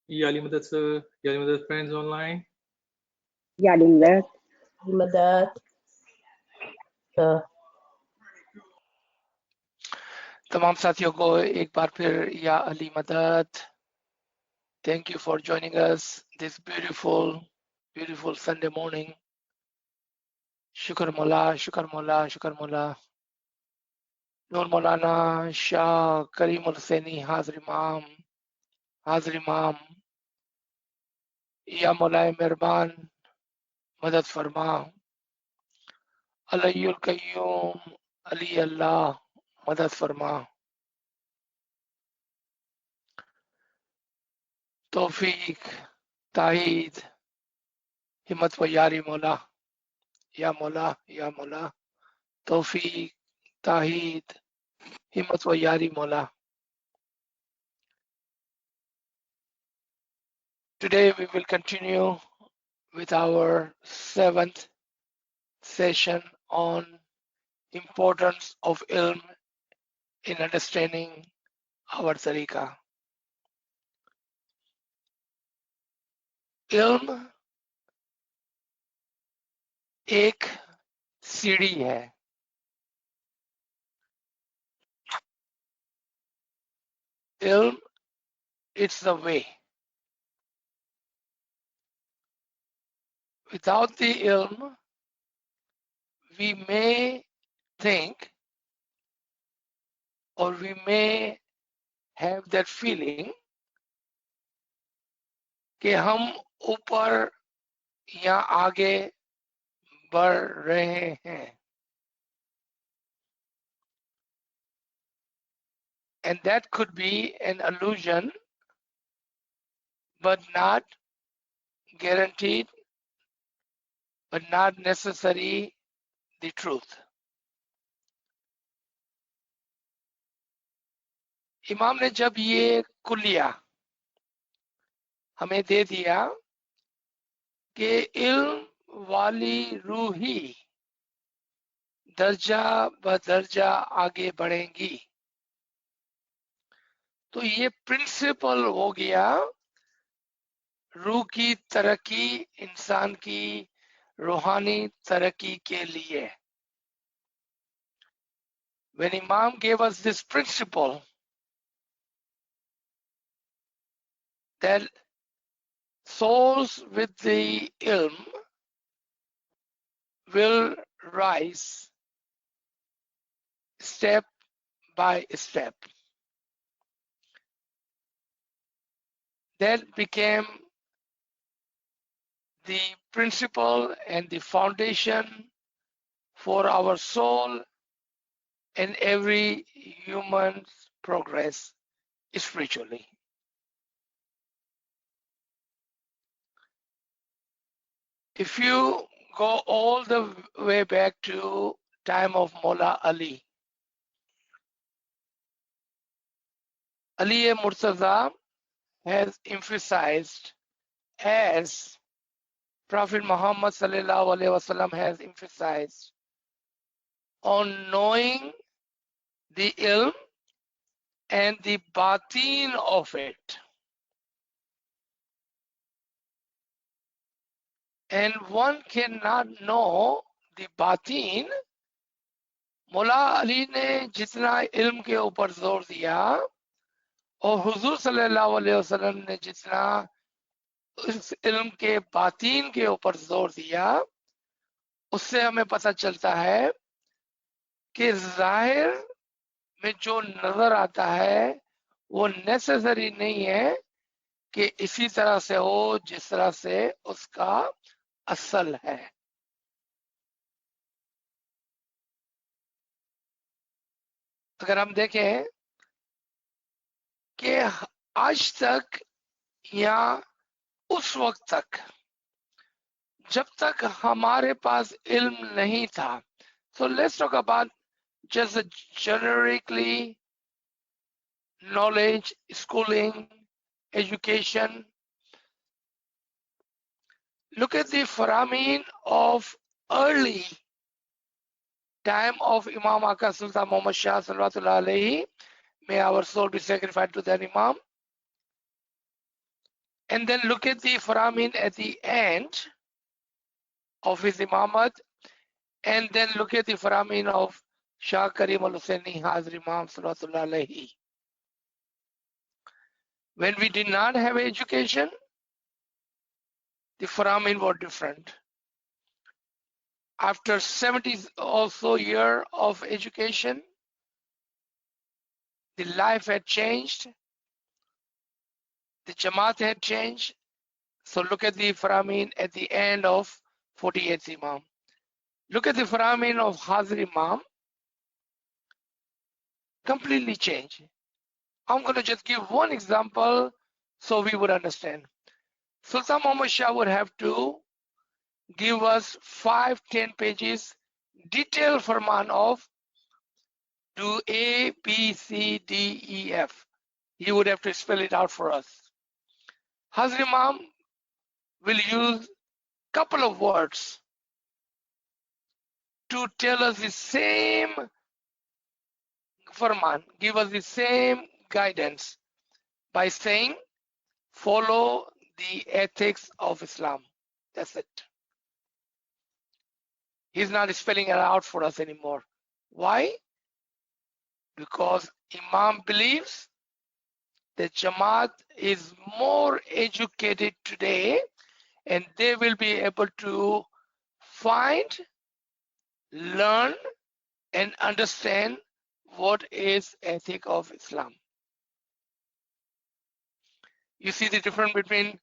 Yali Madad sir, Yali Madad friends online. Yarding that. मदद तमाम साथियों को एक बार फिर या अली मदद. Thank you for joining us this beautiful Sunday morning. Shukar Mola, Shukar Mola, Shukar Mola. Nur Maulana Shah Kareem Hussaini Hazir Imam. Ya Maulay Mehrban Madad Farma. Alayul Qayyum Ali Allah Madad Farma. Tawfiq, Tahid, Himmat wa Yari Mola. Ya Mola, Ya Mola. Tawfiq, Tahid, Himmat wa Yari Mola. Today we will continue with our 7th session on importance of ilm in understanding our tariqa. Ilm एक सीढ़ी है. Ilm, it's the way. Without the ilm, we may think or we may have that feeling कि हम ऊपर या आगे बढ़ रहे हैं. And that could be an illusion, but not guaranteed, but not necessarily the truth. इमाम ने जब ये कुलिया हमें दे दिया कि इल्म वाली रूही दर्जा ब दर्जा आगे बढ़ेंगी, तो ये प्रिंसिपल हो गया रूह की तरक्की, इंसान की रूहानी तरक्की के लिए. When Imam gave us this principle that souls with the ilm will rise step by step, that became the principle and the foundation for our soul and every human's progress spiritually. If you go all the way back to time of Mullah Ali, Ali Murtaza has emphasized, as Prophet Muhammad sallallahu alaihi wasallam has emphasized, on knowing the ilm and the batin of it. And one cannot know the batin. Mullah Ali ने जितना इल्म के ऊपर जोर दिया और हुजूर सल्लल्लाहु अलैहि वसल्लम ने जितना उस इल्म के बातीन के ऊपर जोर दिया, उससे हमें पता चलता है कि जाहिर में जो नजर आता है वो नेसेसरी नहीं है कि इसी तरह से हो जिस तरह से उसका असल है. अगर हम देखें कि आज तक या उस वक्त तक जब तक हमारे पास इल्म नहीं था, so let's talk about just generically knowledge, schooling, education. Look at the Faramin of early time of Imam Aka Sultan Muhammad Shah Salawatullah alayhi. May our soul be sacrificed to that Imam. And then look at the Faramin at the end of his Imamat, and then look at the Faramin of Shah Karim al-Hussaini Hazir Imam Salawatullah Alayhi. When we did not have education, the Faramin were different. After 70 or so years of education, the life had changed, the Jamaat had changed. So look at the Faramin at the end of 48th Imam. Look at the Faramin of Hazir Imam, completely changed. I'm going to just give one example so we would understand. Sultan Muhammad Shah would have to give us 5-10 pages detailed Farman of do A, B, C, D, E, F. He would have to spell it out for us. Hazir Imam will use couple of words to tell us the same Farman, give us the same guidance by saying, follow the ethics of Islam. That's it. He's not spelling it out for us anymore. Why? Because Imam believes that Jamaat is more educated today and they will be able to find, learn, and understand what is ethic of Islam. You see the difference between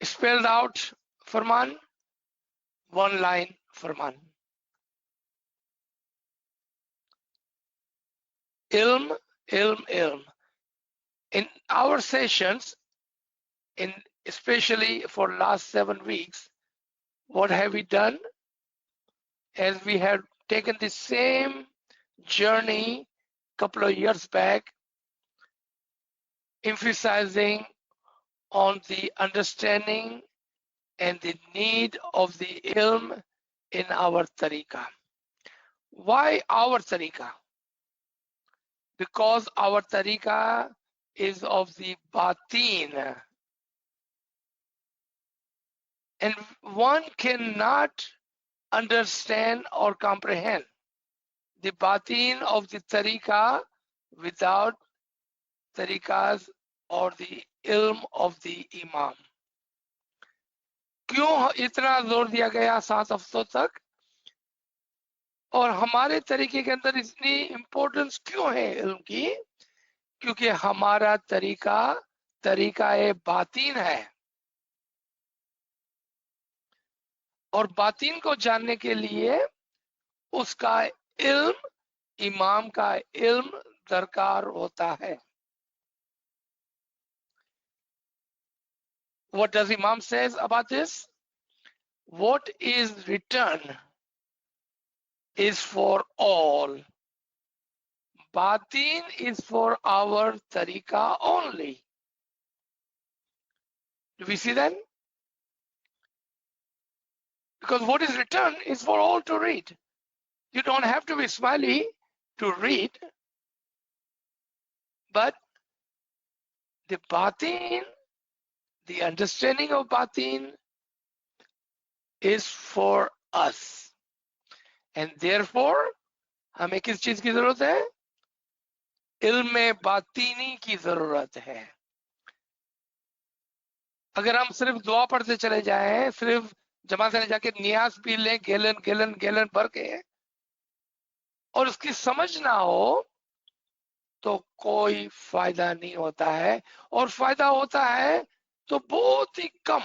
spelled out Farman, one line Farman. Ilm, ilm, ilm. In our sessions, especially for last 7 weeks, what have we done? As we have taken the same journey a couple of years back, emphasizing on the understanding and the need of the ilm in our tariqah. Why our tariqah? Because our tariqah is of the batin. And one cannot understand or comprehend the batin of the tariqah without tariqahs or the ilm of the imam. क्यों इतना जोर दिया गया 7 हफ्तों तक और हमारे तरीके के अंदर इतनी इंपॉर्टेंस क्यों है इल्म की? क्योंकि हमारा तरीका बातीन है और बातीन को जानने के लिए उसका इल्म, इमाम का इल्म दरकार होता है. What does Imam says about this? What is written is for all. Batin is for our tariqah only. Do we see that? Because what is written is for all to read. You don't have to be smiley to read, but the batin, the understanding of batin is for us. And therefore, हमें किस चीज की जरूरत है? इल्म बातीनी की जरूरत है. अगर हम सिर्फ दुआ पढ़ते चले जाएं, सिर्फ जमा से जाके नियाज पी लें गैलन गैलन गैलन भर के और उसकी समझ ना हो तो कोई फायदा नहीं होता है, और फायदा होता है तो बहुत ही कम.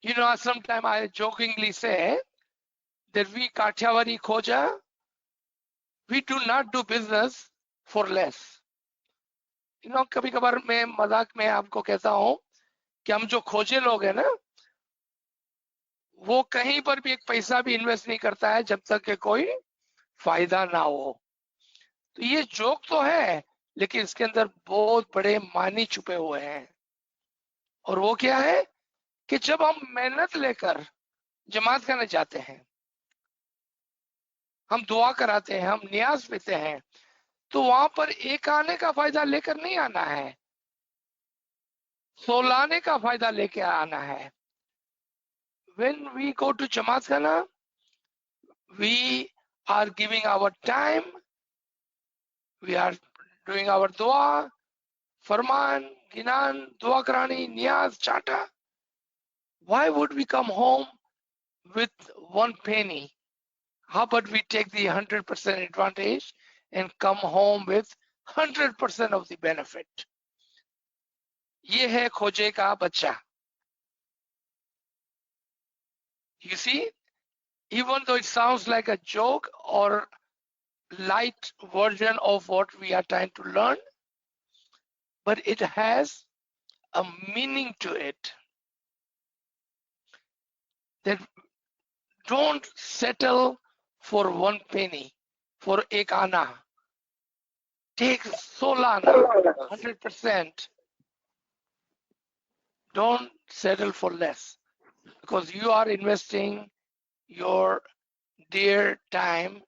You know, sometimes I jokingly say that we Kathiawari Khoja, we do not do business for less. You know, कभी कभार मैं मजाक में आपको कहता हूं कि हम जो खोजे लोग हैं ना, वो कहीं पर भी एक पैसा भी इन्वेस्ट नहीं करता है जब तक कि कोई फायदा ना हो. तो ये जोक तो है, लेकिन इसके अंदर बहुत बड़े मानी छुपे हुए हैं. और वो क्या है कि जब हम मेहनत लेकर जमात करने जाते हैं, हम दुआ कराते हैं, हम नियाज पीते हैं, तो वहां पर एक आने का फायदा लेकर नहीं आना है. सोलाने का फायदा लेके आना है. When we go to Jamaat Khana, we are giving our time, we are doing our dua, farman, ginan, dua karani, niyaz, chata. Why would we come home with 1 penny? How about we take the 100% advantage and come home with 100% of the benefit? ये है खोजे का बच्चा. You see, even though it sounds like a joke or light version of what we are trying to learn, but it has a meaning to it. That don't settle for 1 penny, for ek ana. Take solana, 100%. Don't settle for less, because you are investing your dear time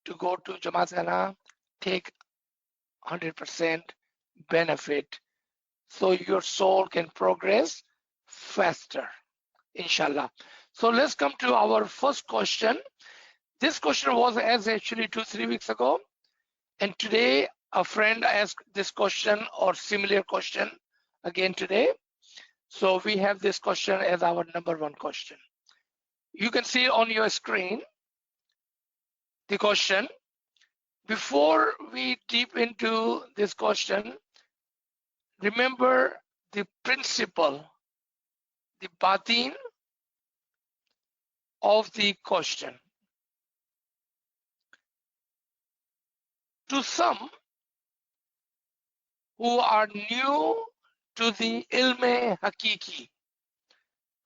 to go to Jamaat Khana, take 100% benefit, so your soul can progress faster, inshallah. So let's come to our first question. This question was asked actually 2-3 weeks ago, and today a friend asked this question or similar question again today. So we have this question as our number 1 question. You can see on your screen the question. Before we deep into this question, remember the principle, the batin of the question. To some who are new to the ilme hakiki,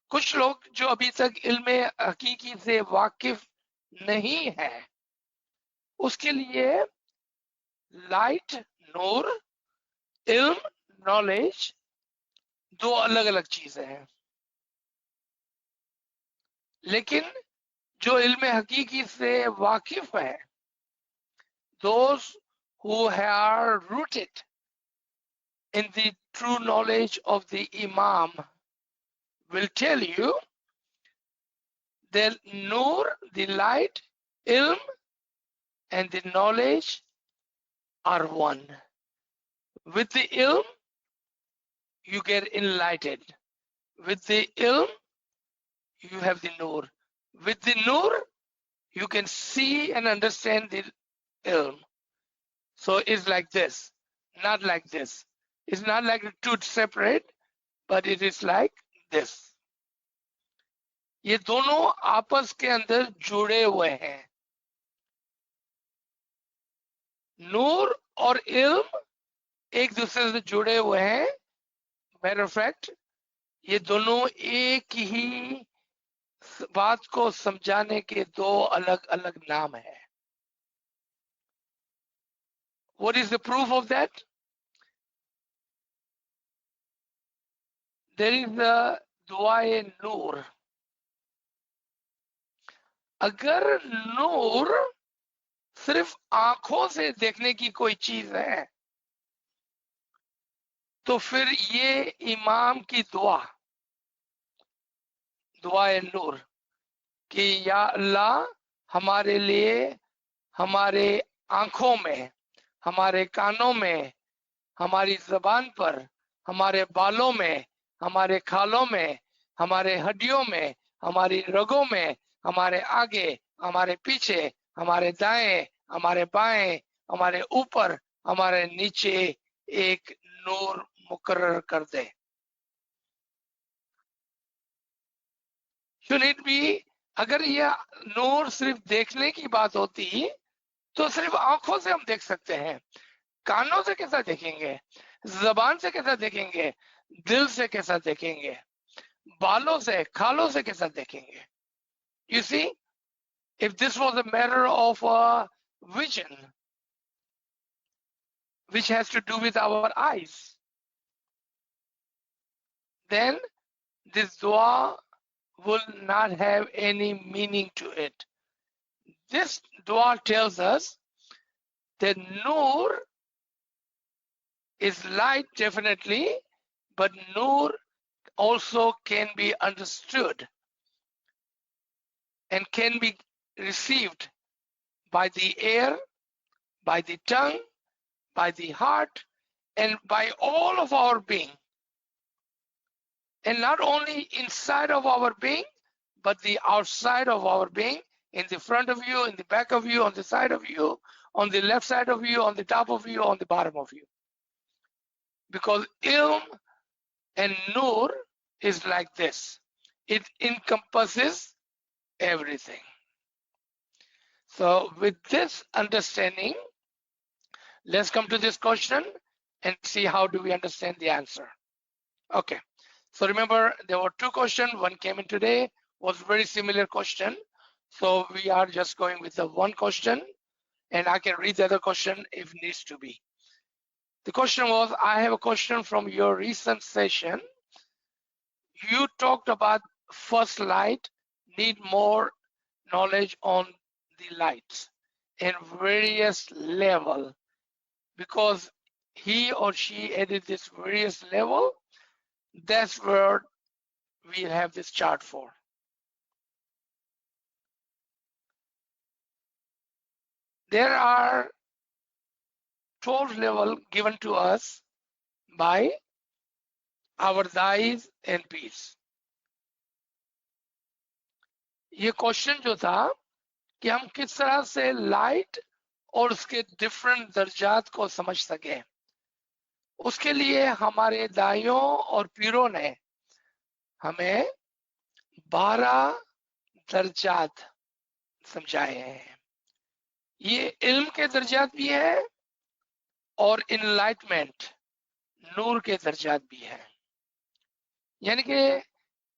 कुछ लोग जो अभी तक इल्मे हकीकी से वाकिफ नहीं है, उसके लिए लाइट, नूर, इल्म, नॉलेज 2 अलग अलग चीजें हैं. लेकिन जो इल्मे हकीकी से वाकिफ है, those who are rooted in the true knowledge of the Imam will tell you that Nur, the light, Ilm, and the knowledge are one. With the Ilm, you get enlightened. With the Ilm, you have the Nur. With the Nur, you can see and understand the Ilm. So it's like this, not like this. It's not like two separate, but it is like this. ये दोनों आपस के अंदर जुड़े हुए हैं. नूर और इल्म एक दूसरे से जुड़े हुए हैं. मैटर ऑफ फैक्ट, ये दोनों एक ही बात को समझाने के 2 अलग अलग नाम है. What is the proof of that? There is the दुआए नूर. अगर नूर सिर्फ आंखों से देखने की कोई चीज है, तो फिर ये इमाम की दुआ, दुआए नूर, कि या अल्लाह हमारे लिए हमारे आंखों में, हमारे कानों में, हमारी जबान पर, हमारे बालों में, हमारे खालों में, हमारे हड्डियों में, हमारी रगों में, हमारे आगे, हमारे पीछे, हमारे दाएं, हमारे बाएं, हमारे ऊपर, हमारे नीचे एक नूर मुकर्रर कर दे. Should it be, अगर यह नूर सिर्फ देखने की बात होती तो सिर्फ आंखों से हम देख सकते हैं. कानों से कैसा देखेंगे, जबान से कैसा देखेंगे, दिल से कैसा देखेंगे, बालों से, खालों से कैसा देखेंगे. You see, if this was a matter of vision, which has to do with our eyes, then this dua will not have any meaning to it. This dua tells us that Nur is light, definitely, but Nur also can be understood and can be received by the air, by the tongue, by the heart, and by all of our being. And not only inside of our being, but the outside of our being, in the front of you, in the back of you, on the side of you, on the left side of you, on the top of you, on the bottom of you. Because ilm and nur is like this. It encompasses everything. So with this understanding, let's come to this question and see how do we understand the answer. Okay. So remember, there were two questions. One came in today, was very similar question. So we are just going with the one question, and I can read the other question if needs to be. The question was, I have a question from your recent session. You talked about first light, need more knowledge on the lights in various level, because he or she added this various level. That's where we have this chart for. There are 12 levels given to us by our AZIZ and Ps. ये question जो था कि हम किस तरह से light और उसके डिफरेंट दर्जात को समझ सके, उसके लिए हमारे दाइयों और पीरों ने हमें 12 दर्जात समझाए हैं। ये इल्म के दर्जात भी है और इनलाइटमेंट नूर के दर्जात भी है। यानी कि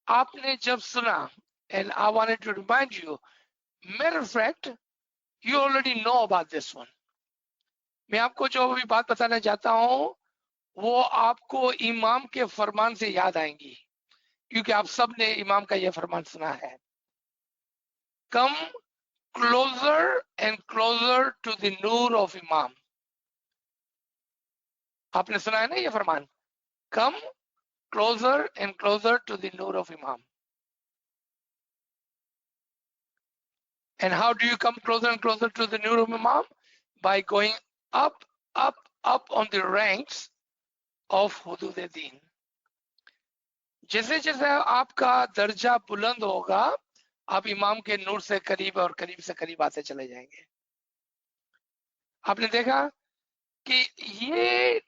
आपने जब सुना, and I wanted to remind you, matter of fact, you already know about this one. मैं आपको जो भी बात बताना चाहता हूं वो आपको इमाम के फरमान से याद आएंगी, क्योंकि आप सब ने इमाम का ये फरमान सुना है, come closer and closer to the nur of imam. आपने सुना है ना ये फरमान, come closer and closer to the nur of imam. And how do you come closer and closer to the nur of imam? By going up, up, up on the ranks of hudud-e-din. जैसे जैसे आपका दर्जा बुलंद होगा, आप इमाम के नूर से करीब और करीब से करीब आते चले जाएंगे। आपने देखा कि ये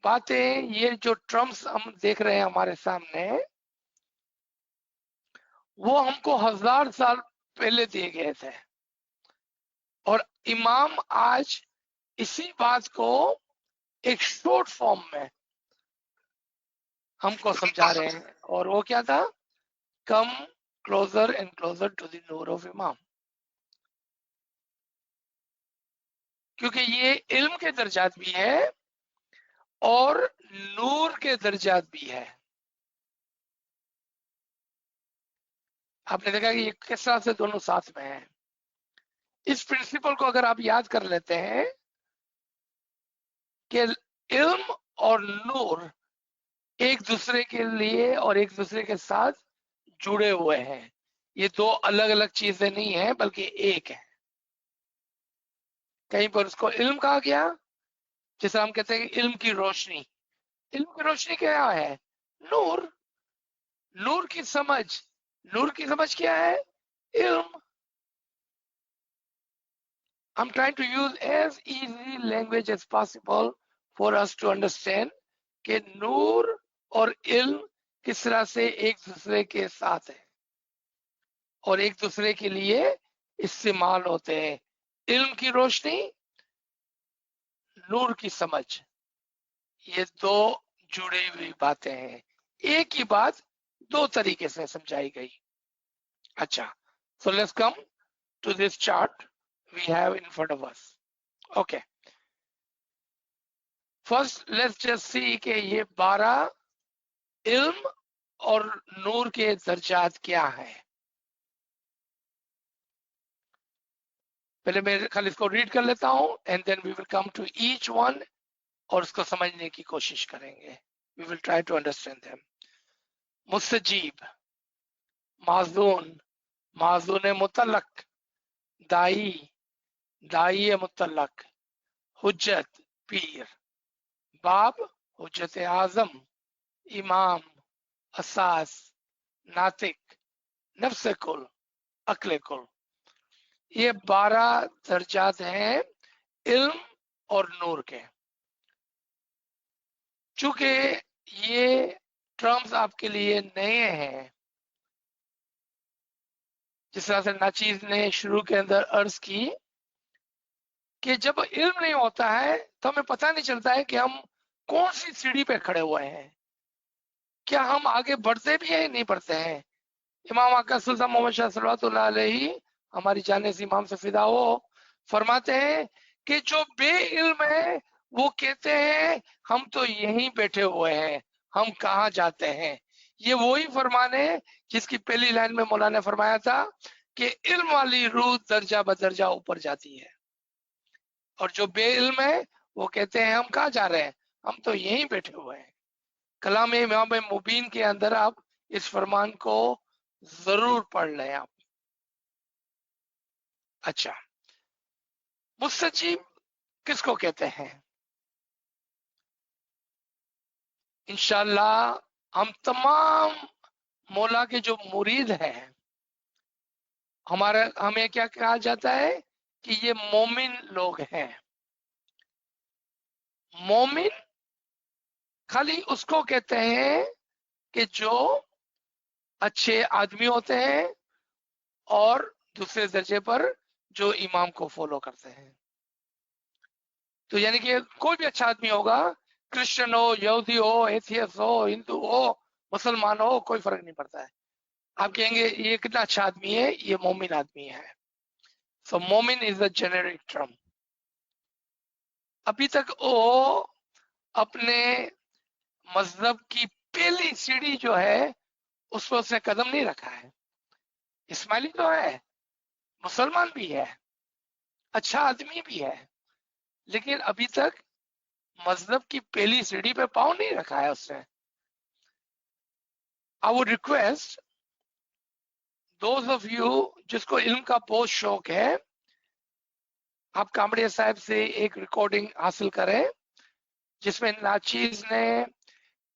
बातें, ये जो टर्म्स हम देख रहे हैं हमारे सामने, वो हमको 1000 साल पहले दिए गए थे, और इमाम आज इसी बात को एक शॉर्ट फॉर्म में हमको समझा रहे हैं। और वो क्या था? Come closer and closer to the noor of imam. क्योंकि ये इल्म के दर्जात भी है और नूर के दर्जात भी है। आपने देखा कि ये किस तरह से दोनों साथ में है। इस प्रिंसिपल को अगर आप याद कर लेते हैं कि इल्म और नूर एक दूसरे के लिए और एक दूसरे के साथ जुड़े हुए हैं, ये दो अलग अलग चीजें नहीं है बल्कि एक है। कहीं पर उसको इल्म कहा गया, जैसे हम कहते हैं कि इल्म की रोशनी। इल्म की रोशनी क्या है? नूर। नूर की समझ, नूर की समझ क्या है? इल्म। I'm trying to use as easy language as possible for us to understand कि नूर और इल्म किस तरह से एक दूसरे के साथ है और एक दूसरे के लिए इस्तेमाल होते हैं। इल्म की रोशनी, नूर की समझ, ये दो जुड़ी हुई बातें हैं। एक ही बात दो तरीके से समझाई गई। अच्छा, so let's come to this chart we have in front of us. Okay, first let's just see कि ये 12 इल्म और नूर के दर्जात क्या है। पहले मैं खाली इसको रीड कर लेता हूं and then we will come to each one और उसको समझने की कोशिश करेंगे। We will try to understand them. Mustajib, Mazun, Mazun Mutallaq, Da'i, Da'i Mutallaq, Hujjat, Pir, Bab, Hujjat Azam, Imam, Asas, Natik, Nafse Kul, Akle Kul. ये 12 दर्जात हैं इल्म और नूर के। चूंकि ये टर्म्स आपके लिए नए हैं, जिस तरह से नाचीज ने शुरू के अंदर अर्ज की कि जब इल्म नहीं होता है तो हमें पता नहीं चलता है कि हम कौन सी सीढ़ी पे खड़े हुए हैं, क्या हम आगे बढ़ते भी हैं नहीं बढ़ते हैं। इमाम आका सुल्तान मोहम्मद शाह सल्लल्लाहु अलैहि हमारी जाने से इमाम से फिदा हो फरमाते हैं कि जो बेइल्म है वो कहते हैं हम तो यहीं बैठे हुए हैं, हम कहाँ जाते हैं। ये वही फरमान है जिसकी पहली लाइन में मौलाना ने फरमाया था कि इल्म वाली रूह दर्जा बदर्जा ऊपर जाती है, और जो बेइल्म है वो कहते हैं हम कहाँ जा रहे हैं, हम तो यहीं बैठे हुए हैं। कलाम इमाम मुबीन के अंदर आप इस फरमान को जरूर पढ़ लें आप। अच्छा, मुस्तजीब किसको कहते हैं? इंशाल्लाह हम तमाम मौला के जो मुरीद हैं, हमें क्या कहा जाता है कि ये मोमिन लोग हैं। मोमिन खाली उसको कहते हैं कि जो अच्छे आदमी होते हैं और दूसरे दर्जे पर जो इमाम को फॉलो करते हैं। तो यानी कि कोई भी अच्छा आदमी होगा, क्रिश्चियन हो, यहूदी हो, एथियस्ट हो, हिंदू हो, मुसलमान हो, कोई फर्क नहीं पड़ता है। आप कहेंगे ये कितना अच्छा आदमी है, ये मोमिन आदमी है। सो मोमिन इज अ जेनेरिक टर्म। अभी तक वो अपने मजहब की पहली सीढ़ी जो है उस पर उसने कदम नहीं रखा है। इस्माइली तो है, मुसलमान भी है, अच्छा आदमी भी है, लेकिन अभी तक मजहब की पहली सीढ़ी पे पाँव नहीं रखा है उसने। I would request those of you जिसको इल्म का बहुत शौक है, आप कामड़िया साहब से एक रिकॉर्डिंग हासिल करें जिसमें नाचीज ने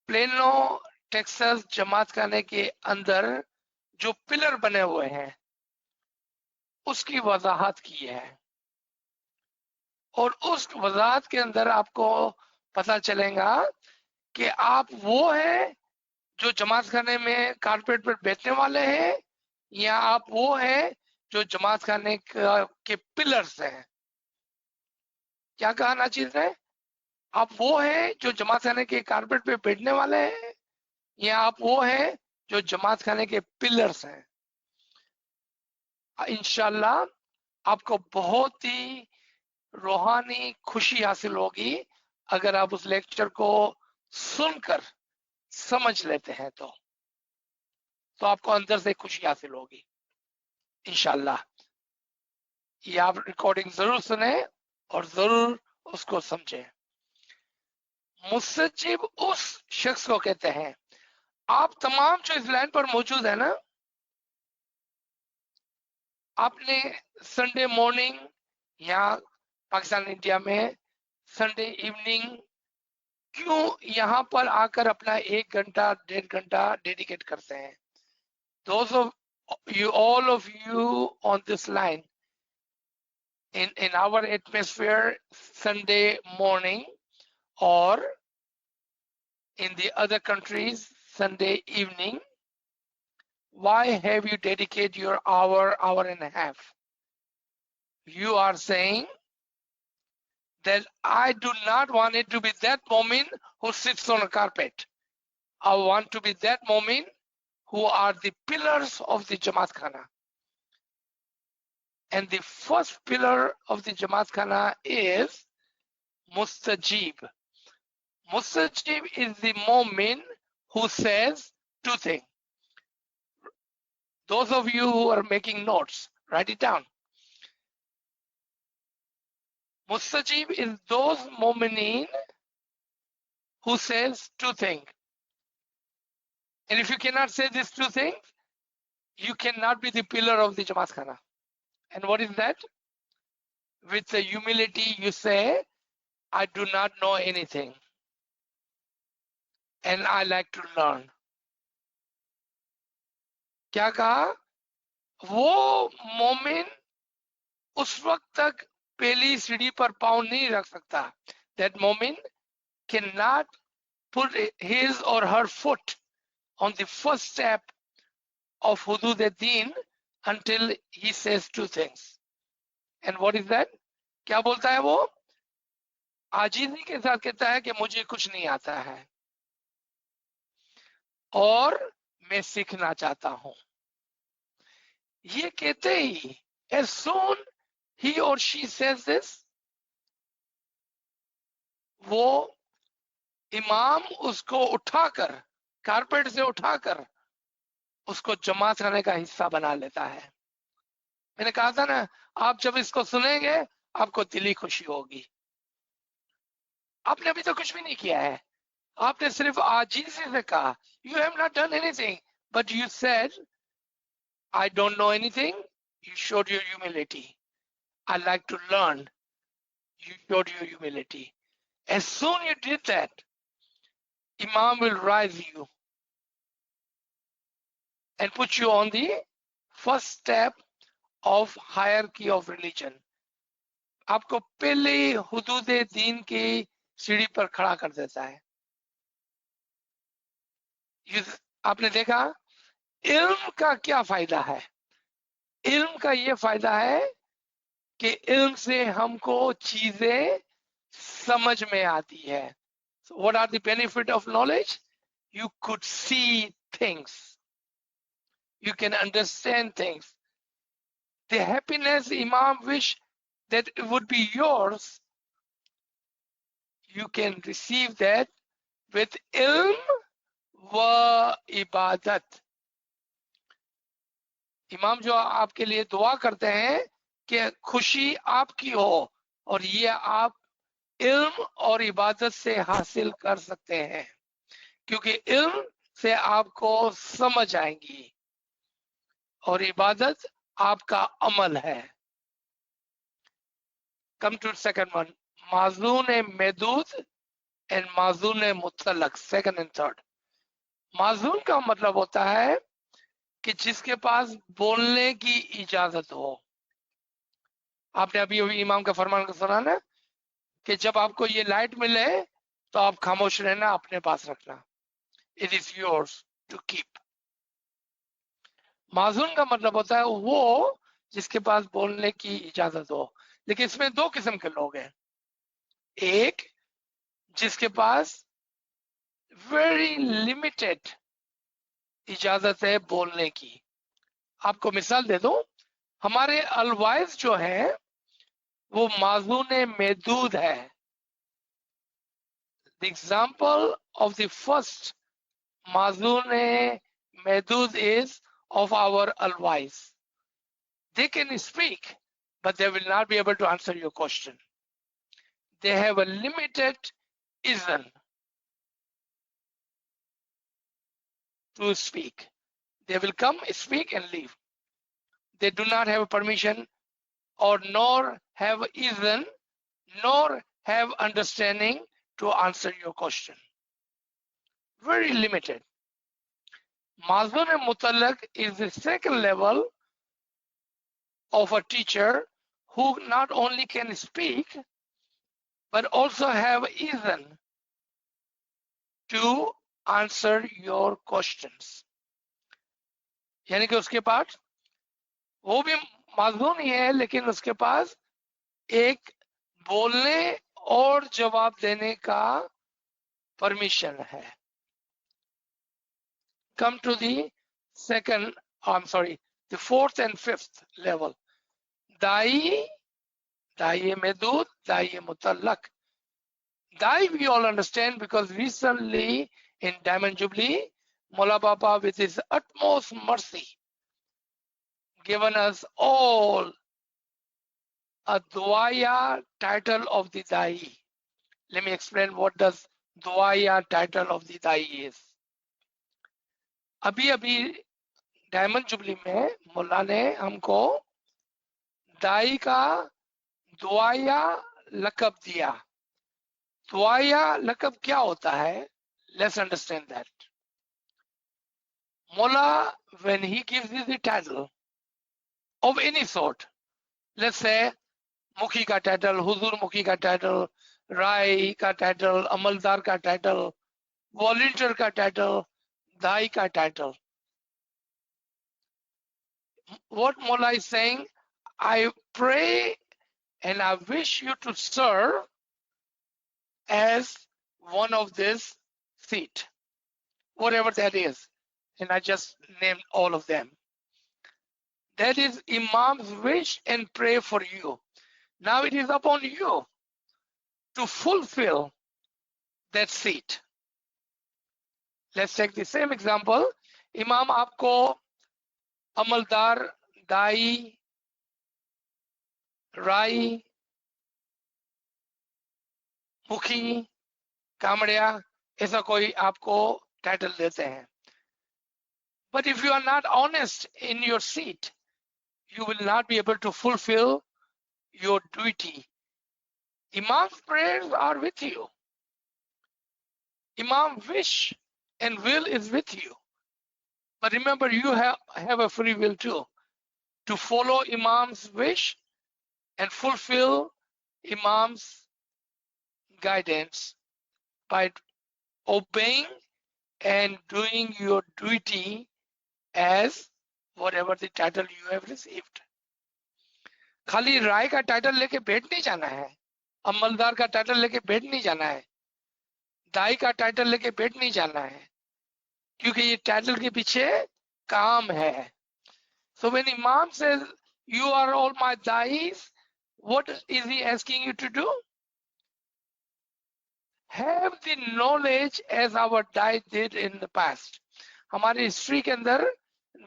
प्लेनो टेक्सास जमात खाने के अंदर जो पिलर बने हुए हैं उसकी वजाहत की है, और उस वजाहत के अंदर आपको पता चलेगा कि आप वो हैं जो जमात खाने में कारपेट पर बैठने वाले हैं, या आप वो हैं जो जमात खाने के पिलर्स हैं। क्या कहा नाचीज ने? आप वो हैं जो जमात खाने के कारपेट पे बैठने वाले हैं, या आप वो हैं जो जमात खाने के पिलर्स हैं। इंशाल्लाह आपको बहुत ही रूहानी खुशी हासिल होगी अगर आप उस लेक्चर को सुनकर समझ लेते हैं तो आपको अंदर से खुशी हासिल होगी इंशाल्लाह। ये आप रिकॉर्डिंग जरूर सुने और जरूर उसको समझें। मुस्तजीब उस शख्स को कहते हैं, आप तमाम जो इस लाइन पर मौजूद है ना, आपने संडे मॉर्निंग यहाँ पाकिस्तान इंडिया में संडे इवनिंग क्यों यहाँ पर आकर अपना 1 घंटा 1.5 घंटा डेडिकेट करते हैं? Those of you, all of you on this line, in our atmosphere Sunday morning, or in the other countries Sunday evening, why have you dedicated your hour and a half? You are saying that I do not want it to be that moment who sits on a carpet. I want to be that moment who are the pillars of the Jamaat Khana. And the first pillar of the Jamaat Khana is Mustajib. Mustajib is the moment who says 2 things. Those of you who are making notes, write it down. Mustajib is those mu'mineen who says two things. And if you cannot say these two things, you cannot be the pillar of the Jamaat Khana. And what is that? With the humility, you say, I do not know anything. And I like to learn. क्या कहा? वो मोमिन उस वक्त तक पहली सीढ़ी पर पाँव नहीं रख सकता. That मोमिन cannot put his or her foot on the first step of hudud ad-din until he says two things. And what is that? क्या बोलता है वो? आजीजी के साथ कहता है कि मुझे कुछ नहीं आता है और मैं सीखना चाहता हूं. ये कहते ही, as soon he or she says this, वो इमाम उसको उठाकर, कारपेट से उठाकर उसको जमात खाने का हिस्सा बना लेता है. मैंने कहा था ना, आप जब इसको सुनेंगे आपको दिली खुशी होगी. आपने अभी तो कुछ भी नहीं किया है, आपने सिर्फ आजीजी से कहा, you have not done anything, but you said, I don't know anything. You showed your humility. I like to learn. You showed your humility. As soon you did that, Imam will rise you and put you on the first step of hierarchy of religion. आपको पहले हुदूद दीन की सीढ़ी पर खड़ा कर देता है. आपने देखा इल्म का क्या फायदा है? इल्म का ये फायदा है कि इल्म से हमको चीजें समझ में आती है. So what are the benefit of knowledge? You could see things. You can understand things. The happiness Imam wish that it would be yours, you can receive that with ilm wa ibadat. इमाम जो आपके लिए दुआ करते हैं कि खुशी आपकी हो और ये आप इल्म और इबादत से हासिल कर सकते हैं, क्योंकि इल्म से आपको समझ आएंगी और इबादत आपका अमल है. Come to second one, माजून महदूद and माजून मुतलक, second and third. माजून का मतलब होता है कि जिसके पास बोलने की इजाजत हो. आपने अभी अभी इमाम का फरमान सुना ना कि जब आपको ये लाइट मिले तो आप खामोश रहना, अपने पास रखना. It is yours to keep. माजून का मतलब होता है वो जिसके पास बोलने की इजाजत हो. लेकिन इसमें दो किस्म के लोग हैं. एक जिसके पास वेरी लिमिटेड इजाजत है बोलने की. आपको मिसाल दे दूं, हमारे अलवाइज जो है वो माजून महदूद है. The example of the first माजून महदूद is of our alwais. They can speak, but they will not be able to answer your question. They have a limited izn to speak. They will come, speak and leave. They do not have permission or nor have izn nor have understanding to answer your question. Very limited. Mazun Mutallaq is the second level of a teacher who not only can speak but also have izn to answer your questions. यानी कि उसके पास वो भी माजून ही है लेकिन उसके पास एक बोलने और जवाब देने का परमिशन है. Come to the the fourth and fifth level. Da'i Medud, Da'i Mutallaq. Da'i we all understand because recently in Diamond Jubilee, Mola Baba with his utmost mercy given us all a duaya title of the Da'i. Let me explain what does दुआ या title of the Dai is. अभी अभी diamond jubilee में मुल्ला ने हमको दाई का दुआ या लकब दिया। दुआ या लकब क्या होता है? Let's understand that. Mullah, when he gives you the title of any sort, let's say मुखी का टाइटल, हुजूर मुखी का टाइटल, राय का टाइटल, अमलदार का टाइटल, वॉलंटियर का टाइटल, दाई का title, what Mullah is saying, I pray and I wish you to serve as one of this seat, whatever that is, and I just named all of them. That is Imam's wish and pray for you. Now it is upon you to fulfill that seat. Let's take the same example. Imam आपको अमलदार, दाई, राई, मुखी, कामड़िया ऐसा कोई आपको title देते हैं. But if you are not honest in your seat, you will not be able to fulfill your duty. Imam's prayers are with you. Imam's wish and will is with you. But remember, you have a free will too, to follow Imam's wish and fulfill Imam's guidance by obeying and doing your duty as whatever the title you have received. खाली राय का title लेके बैठ नहीं जाना है, अमलदार का title लेके बैठ नहीं जाना है, दाई का टाइटल लेके बैठ नहीं जाना है, क्योंकि ये टाइटल के पीछे काम है. So when Imam says, you are all my dais, what is he asking you to do? Have the knowledge as our dai did in the past. हमारी हिस्ट्री के अंदर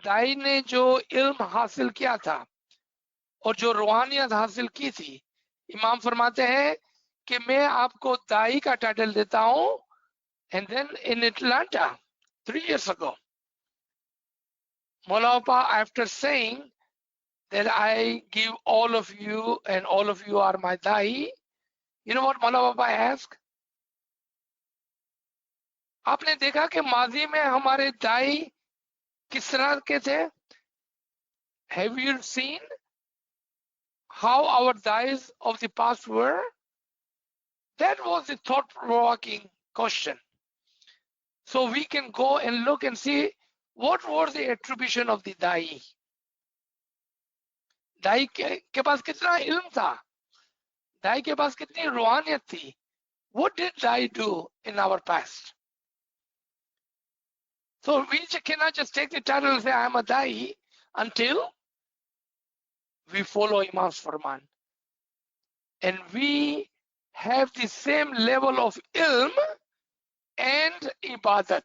दाई ने जो इल्म हासिल किया था और जो रूहानियत हासिल की थी, इमाम फरमाते हैं कि मैं आपको दाई का टाइटल देता हूं. And then in Atlanta 3 years ago, Maulapa, after saying that I give all of you and all of you are my dai, you know what Maulapa asked? आपने देखा कि माजी में हमारे दाई किस तरह के थे? Have you seen how our dais of the past were? That was the thought-provoking question. So we can go and look and see what was the attribution of the dai. दाई के पास कितना इल्म था, दाई के पास कितनी रूहानियत थी. What did Dai do in our past? So we cannot just take the title and say I am a dai until we follow Imam's Farman and we have the same level of ilm and ibadat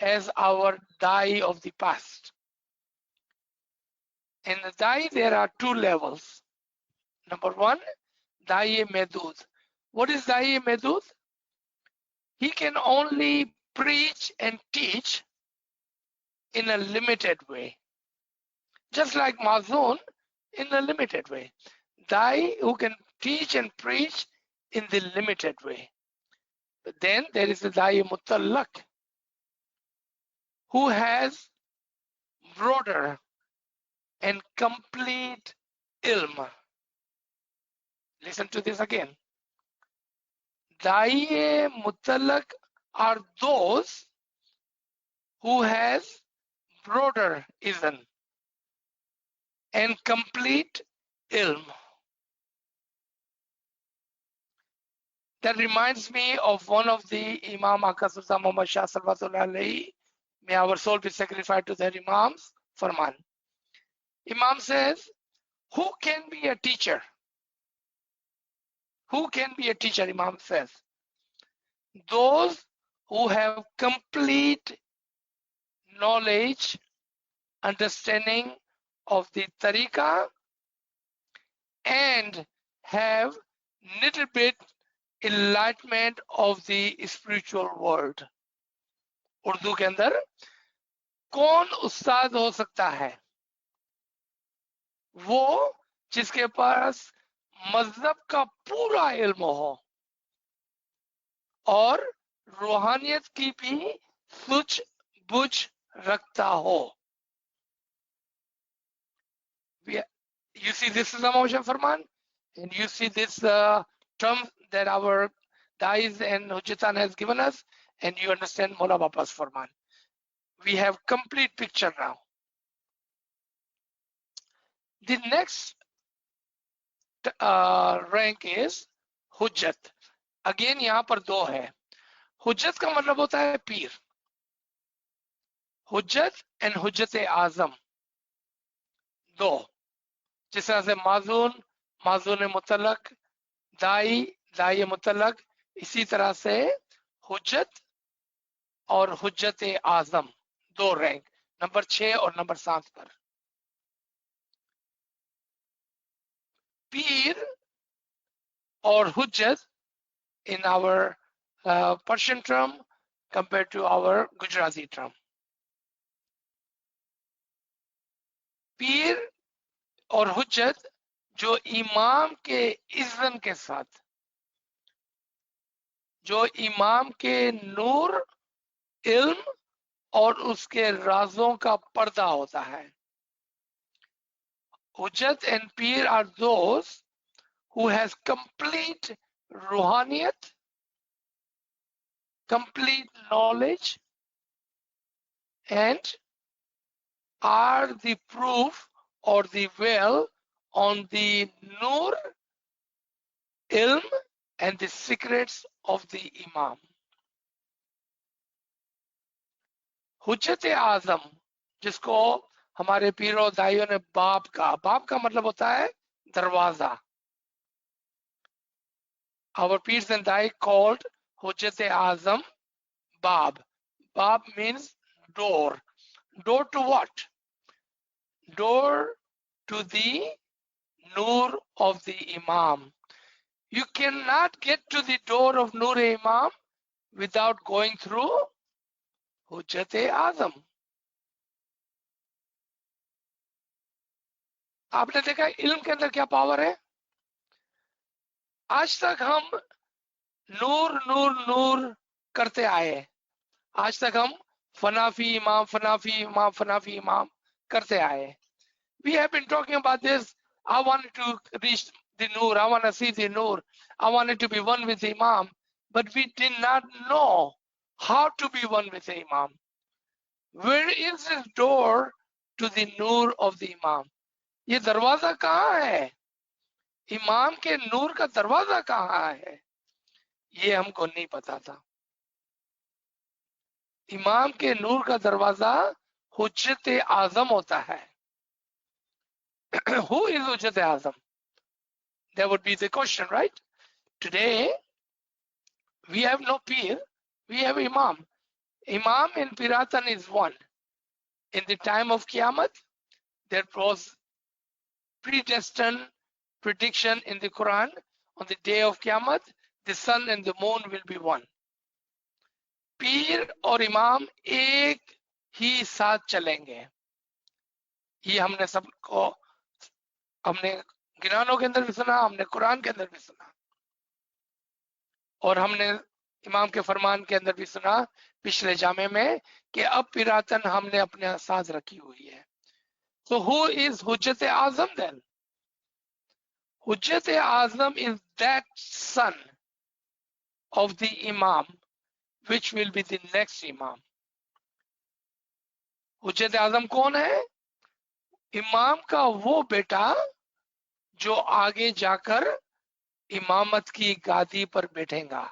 as our dai of the past. In the dai there are 2 levels. Number 1, dai medud. What is dai medud? He can only preach and teach in a limited way, just like Mazun in a limited way. Dai who can teach and preach in the limited way. But then there is the Dai Mutallaq, who has broader and complete ilm. Listen to this again. Dai Mutallaq are those who has broader izn and complete ilm. That reminds me of one of the Imam Aka Sultan Muhammad Shah Salvatullah alayhi, may our soul be sacrificed to their Imams, Farman. Imam says, who can be a teacher? Who can be a teacher? Imam says, those who have complete knowledge, understanding of the tariqah and have little bit enlightenment of the spiritual world. Urdu के अंदर कौन उस्ताद हो सकता है? वो जिसके पास मजहब का पूरा इल्म हो और रूहानियत की भी सूझ बुझ रखता हो. You see, this is the motion Farman, and you see this term that our Dais and Hujjatan has given us, and you understand Mola Bapa's Farman. We have complete picture now. The next rank is Hujjat. Again, यहाँ पर दो है. हुज्जत का मतलब होता है पीर. हुज्जत and हुज्जत आजम दो. जिस तरह से माजून मुतलक, दाई मुतलक, इसी तरह से हुज्जत और हुज्जत आजम दो रैंक, नंबर 6 और नंबर 7 पर. पीर और हुज्जत in our Persian term compared to our Gujarati term. पीर और हुज्जत जो इमाम के इज़्न के साथ, जो इमाम के नूर, इल्म और उसके राजों का पर्दा होता है. हुज्जत and Pir are those who has complete ruhaniyat, complete knowledge, and are the proof or the veil on the nur, ilm, and the secrets of the imam. हुज्जत आजम, जिसको हमारे पीरों दाइयों ने बाप का मतलब होता है दरवाजा. Our peers and dai called Hujjat Azam Bab. Bab means door. Door to what? Door to the Nur of the Imam. You cannot get to the door of Nur Imam without going through Hujjat Azam. आपने देखा इल्म के अंदर क्या power है. आज तक हम नूर नूर नूर करते आए. आज तक हम फनाफी इमाम करते आए. We have been talking about this. I wanted to reach the Noor. I want to see the Noor. I wanted to be one with the Imam. But we did not know how to be one with the Imam. Where is this door to the Noor of the Imam? ये दरवाजा कहाँ है? इमाम के नूर का दरवाजा कहाँ है? ये हमको नहीं पता था. इमाम के नूर का दरवाजा हुज्जत आजम होता है. Who is Hujjat Azam? That would be the question, right? Today, we have no peer, we have Imam. Imam in Piratan is one. In the time of Qiyamah, there was predestined prediction in the Quran. On the day of Qiyamah, the sun and the moon will be one. Peer और Imam एक ही साथ चलेंगे. ये हमने सबको, हमने गिनानों के अंदर भी सुना, हमने कुरान के अंदर भी सुना, और हमने इमाम के फरमान के अंदर भी सुना पिछले जामे में कि अब पिरातन हमने अपने साथ रखी हुई है. So who is Hujjat Azam then? Hujjat Azam is that son of the Imam which will be the next Imam. Hujjat Azam कौन है? इमाम का वो बेटा जो आगे जाकर इमामत की गादी पर बैठेगा,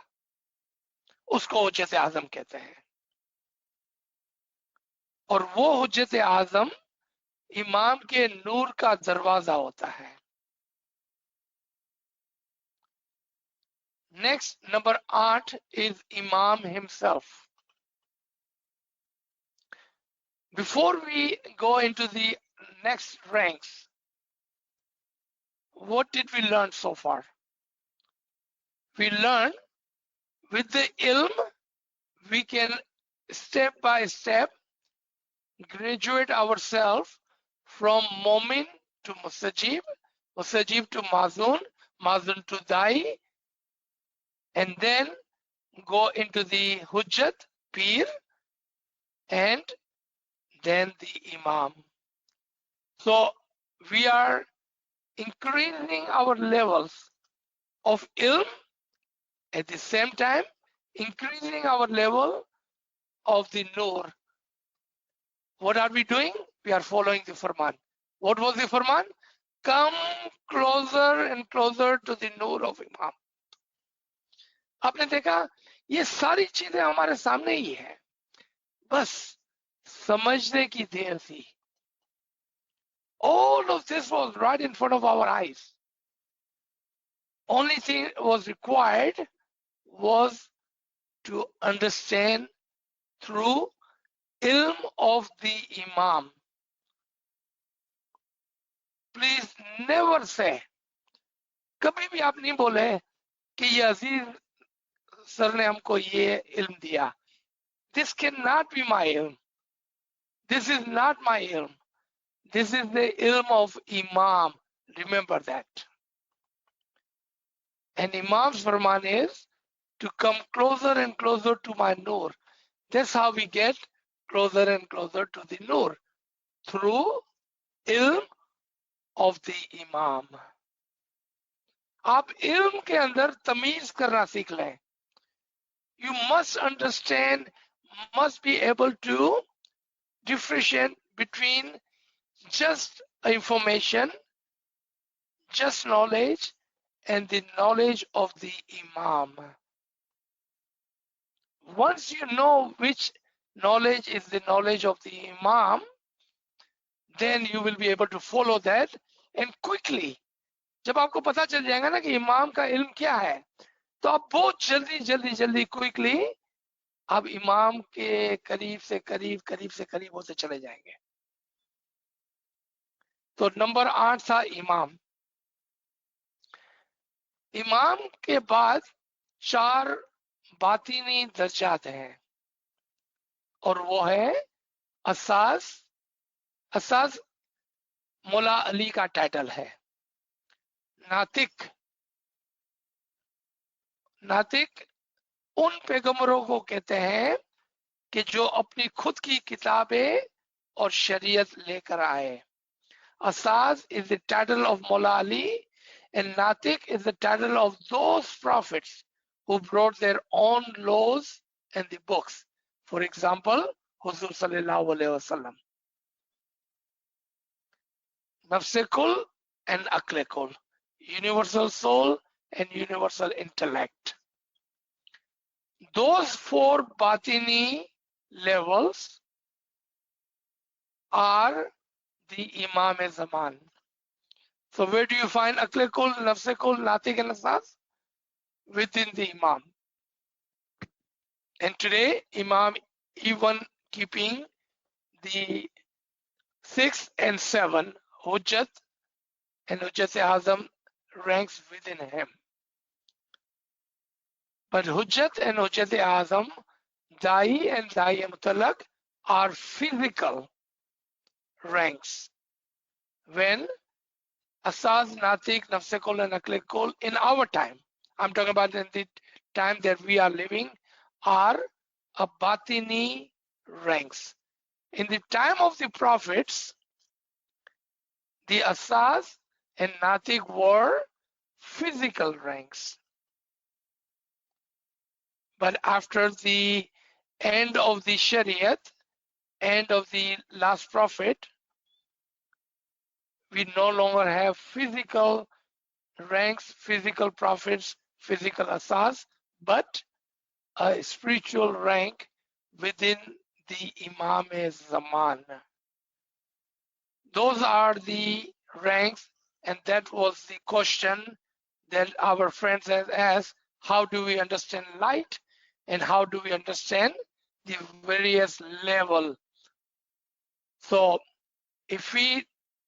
उसको हुज्जत आजम कहते हैं. और वो हुज्जत आजम इमाम के नूर का दरवाजा होता है. Next number 8 is Imam himself. Before we go into the next ranks, what did we learn so far? We learn with the ilm, we can step by step graduate ourselves from Momin to Mustajib, Mustajib to Mazun, Mazun to Dai, and then go into the Hujjat, Pir, and then the Imam. So we are increasing our levels of ilm, at the same time increasing our level of the nur. What are we doing? We are following the Farman. What was the Farman? Come closer and closer to the nur of Imam. आपने देखा ये सारी चीजें हमारे सामने ही है, बस समझने की देर थी. All of this was right in front of our eyes. Only thing was required was to understand through ilm of the Imam. Please never say, कभी भी आप नहीं बोले कि ये अजीज सर ने हमको ये इल्म दिया. This cannot be my ilm. This is not my ilm. This is the ilm of Imam. Remember that. And Imam's farman is to come closer and closer to my nur. That's how we get closer and closer to the nur, through ilm of the Imam. आप ilm के अंदर तमीज करना सीख लें. You must understand, must be able to differentiate between just information, just knowledge, and the knowledge of the Imam. Once you know which knowledge is the knowledge of the Imam, then you will be able to follow that, and quickly, जब आपको पता चल जाएगा ना कि इमाम का इल्म क्या है, तो आप बहुत जल्दी क्विकली आप इमाम के करीब से करीब होते चले जाएंगे. तो नंबर 8 था इमाम. इमाम के बाद 4 बातिनी दर्जात हैं, और वो है असाज. असाज मौला अली का टाइटल है. नातिक, नातिक उन पैगंबरों को कहते हैं कि जो अपनी खुद की किताबें और शरीयत लेकर आए. Asaz is the title of Mawla Ali, and Natik is the title of those prophets who brought their own laws and the books. For example, Huzur Sallallahu Alaihi Wasallam. Nafse Kul and Akle Kul, universal soul and universal intellect. Those 4 Batini levels are the Imam-e-Zaman. So where do you find Akle Kul, Nafse Kul, Natik and Asas? Within the Imam. And today, Imam even keeping the 6 and 7, Hujjat and Hujjat-e-Azam ranks within him. But Hujjat and Hujjat-e-Azam, Da'i and Da'i-e-Mutalaq are physical ranks. When Asaz, Natik, Nafse Kul and Akle Kul in our time, I'm talking about in the time that we are living, are a Batini ranks. In the time of the prophets, the Asaz and Natik were physical ranks. But after the end of the Shariat, end of the last prophet, we no longer have physical ranks, physical prophets, physical Asas, but a spiritual rank within the Imam-e-Zaman. Those are the ranks, and that was the question that our friends have asked. How do we understand light, and how do we understand the various level? So if we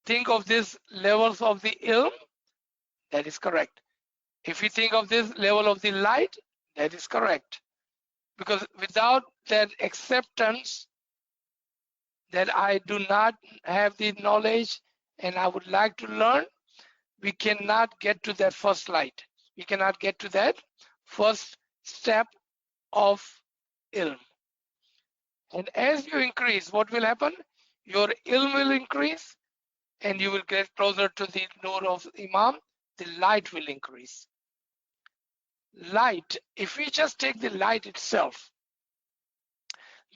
think of these levels of the ilm, that is correct. If you think of this level of the light, that is correct. Because without that acceptance that I do not have the knowledge and I would like to learn, we cannot get to that first light. We cannot get to that first step of ilm. And as you increase, what will happen? Your ilm will increase and you will get closer to the nur of Imam. The light will increase. Light, if we just take the light itself,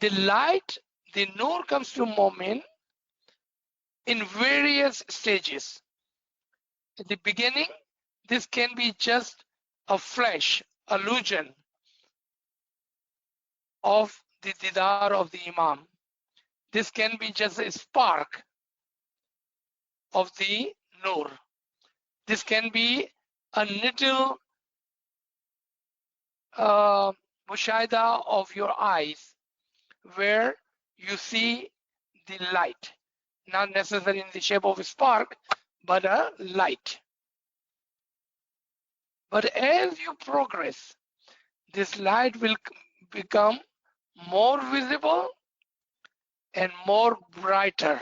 the light, the nur comes to Mu'min in various stages. At the beginning, this can be just a flash, illusion of the didar of the Imam. This can be just a spark of the nur. This can be a little mushahada of your eyes where you see the light, not necessarily in the shape of a spark, but a light. But as you progress, this light will become more visible and more brighter.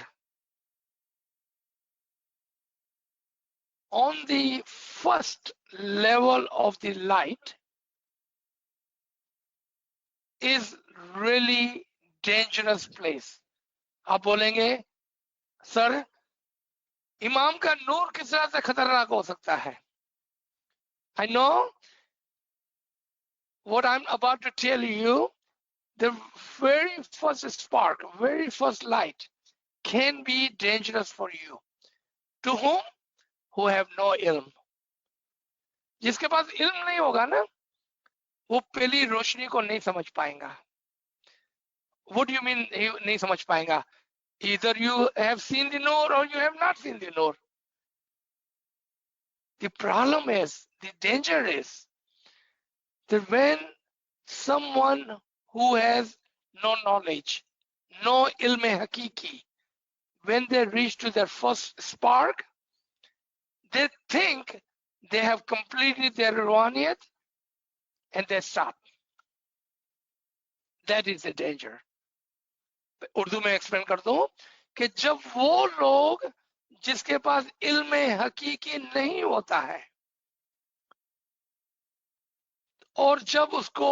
On the first level of the light is really dangerous place. आप बोलेंगे sir इमाम का नूर किस तरह से खतरनाक हो सकता है? I know what I'm about to tell you. The very first spark, very first light can be dangerous for you. To whom? Who have no ilm. जिसके पास इल्म नहीं होगा ना, वो पहली रोशनी को नहीं समझ पाएगा. What do you mean नहीं समझ पाएगा? Either you have seen the nur or you have not seen the nur. The problem is, the danger is that when someone who has no knowledge, no ilm hakiki, when they reach to their first spark, they think they have completed their ruhaniyat and they stop. That is the danger. Urdu में explain कर दूं कि जब वो लोग जिसके पास इल्म हकीकी नहीं होता है और जब उसको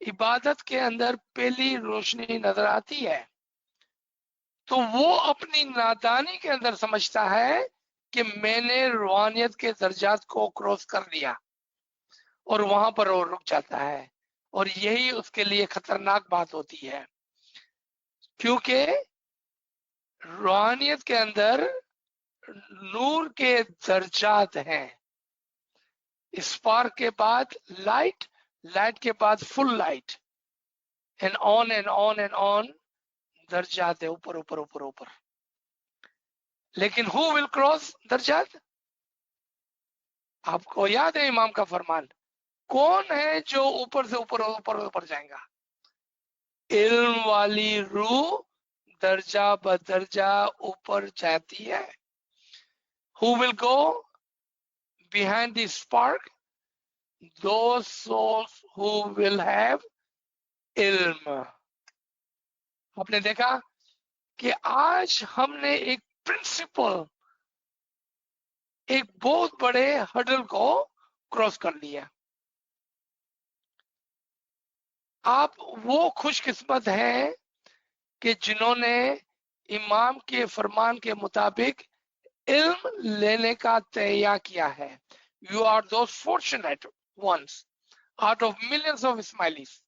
इबादत के अंदर पहली रोशनी नजर आती है तो वो अपनी नादानी के अंदर समझता है कि मैंने रूहानियत के दर्जात को क्रॉस कर लिया और वहां पर वो रुक जाता है. और यही उसके लिए खतरनाक बात होती है, क्योंकि रूहानियत के अंदर नूर के दर्जात हैं. स्पार्क के बाद लाइट, लाइट के बाद full light, and on and on and on दर्जात है, ऊपर ऊपर ऊपर ऊपर. लेकिन हु विल क्रॉस दर्जात? आपको याद है इमाम का फरमान, कौन है जो ऊपर से ऊपर ऊपर ऊपर जाएगा? इल्म वाली रूह दर्जा बदर्जा ऊपर जाती है. Who will go behind the spark? Those souls who will have ilm. आपने देखा कि आज हमने एक प्रिंसिपल, एक बहुत बड़े हर्डल को क्रॉस कर लिया. आप वो खुशकिस्मत हैं कि जिन्होंने इमाम के फरमान के मुताबिक इल्म लेने का तैयार किया है. You are those fortunate ones out of millions of Ismailis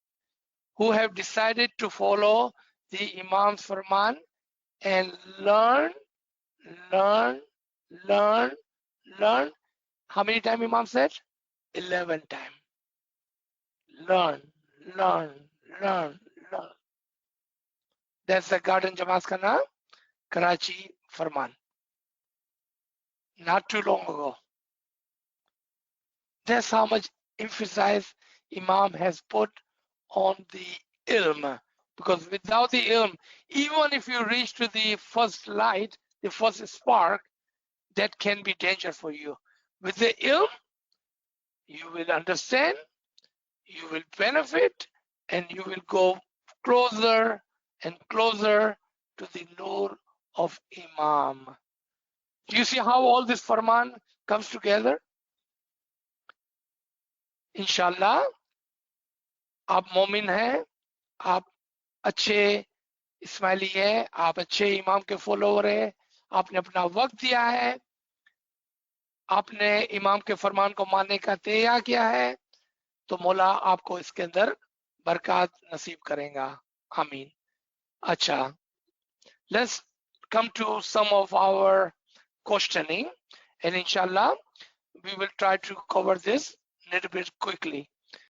who have decided to follow the Imam's Farman and learn. How many times Imam said? 11 times. Learn. That's the Garden Jamaat ka naam, Karachi Farman. Not too long ago. That's how much emphasis Imam has put on the ilm. Because without the ilm, even if you reach to the first light, the first spark, that can be danger for you. With the ilm, you will understand, you will benefit, and you will go closer and closer to the nur of Imam. Do you see how all this farman comes together? Inshallah, आप मोमिन हैं, आप अच्छे इस्माइली हैं, आप अच्छे इमाम के फॉलोवर हैं, आपने अपना वक्त दिया है, आपने इमाम के फरमान को मानने का तैयार किया है, तो मौला आपको इसके अंदर बरकत नसीब करेगा. आमीन. अच्छा, let's come to some of our questioning, and inshallah we will try to cover this a little bit quickly.